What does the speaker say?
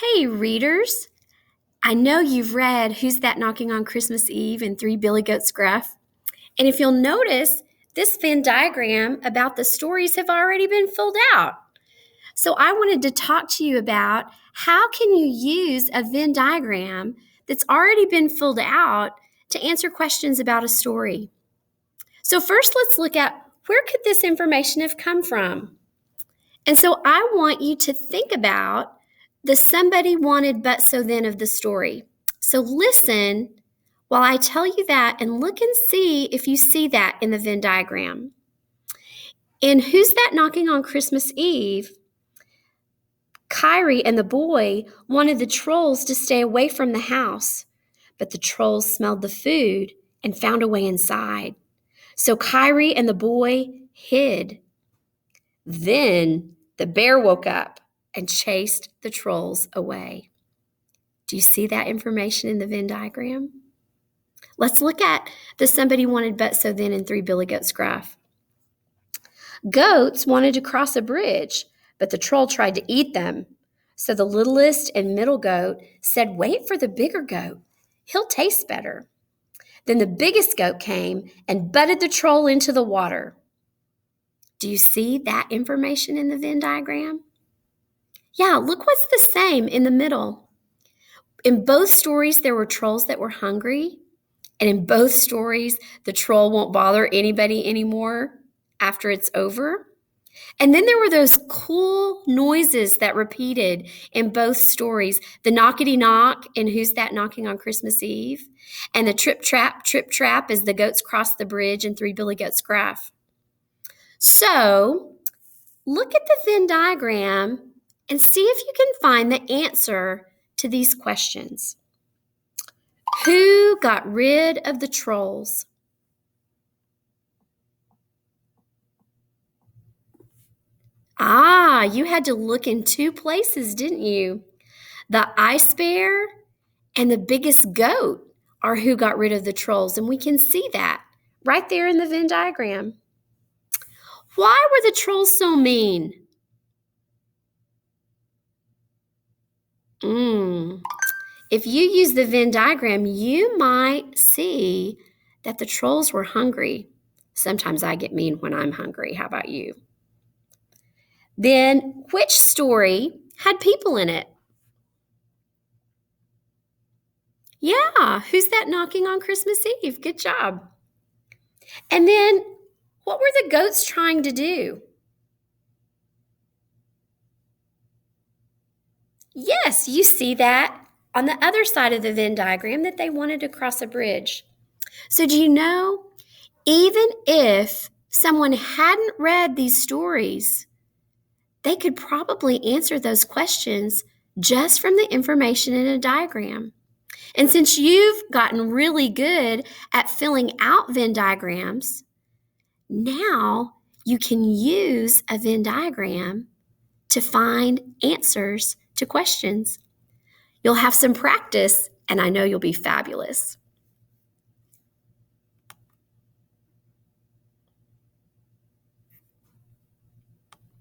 Hey, readers. I know you've read Who's That Knocking on Christmas Eve and Three Billy Goats Gruff. And if you'll notice, this Venn diagram about the stories have already been filled out. So I wanted to talk to you about how can you use a Venn diagram that's already been filled out to answer questions about a story. So first, let's look at where could this information have come from? And so I want you to think about the somebody wanted but so then of the story. So listen while I tell you that and look and see if you see that in the Venn diagram. In Who's That Knocking on Christmas Eve, Kyrie and the boy wanted the trolls to stay away from the house, but the trolls smelled the food and found a way inside. So Kyrie and the boy hid. Then the bear woke up and chased the trolls away. Do you see that information in the Venn diagram? Let's look at the somebody wanted but so then in Three Billy Goats Gruff. Goats wanted to cross a bridge, but the troll tried to eat them. So the littlest and middle goat said, "Wait for the bigger goat. He'll taste better." Then the biggest goat came and butted the troll into the water. Do you see that information in the Venn diagram? Yeah, look what's the same in the middle. In both stories, there were trolls that were hungry. And in both stories, the troll won't bother anybody anymore after it's over. And then there were those cool noises that repeated in both stories. The knockety knock in Who's That Knocking on Christmas Eve? And the trip trap as the goats cross the bridge in Three Billy Goats Gruff. So look at the Venn diagram and see if you can find the answer to these questions. Who got rid of the trolls? You had to look in two places, didn't you? The ice bear and the biggest goat are who got rid of the trolls, and we can see that right there in the Venn diagram. Why were the trolls so mean? If you use the Venn diagram, you might see that the trolls were hungry. Sometimes I get mean when I'm hungry. How about you? Then, which story had people in it? Yeah, Who's That Knocking on Christmas Eve? Good job. And then, what were the goats trying to do? Yes, you see that on the other side of the Venn diagram that they wanted to cross a bridge. So do you know, even if someone hadn't read these stories, they could probably answer those questions just from the information in a diagram. And since you've gotten really good at filling out Venn diagrams, now you can use a Venn diagram to find answers to questions. You'll have some practice, and I know you'll be fabulous.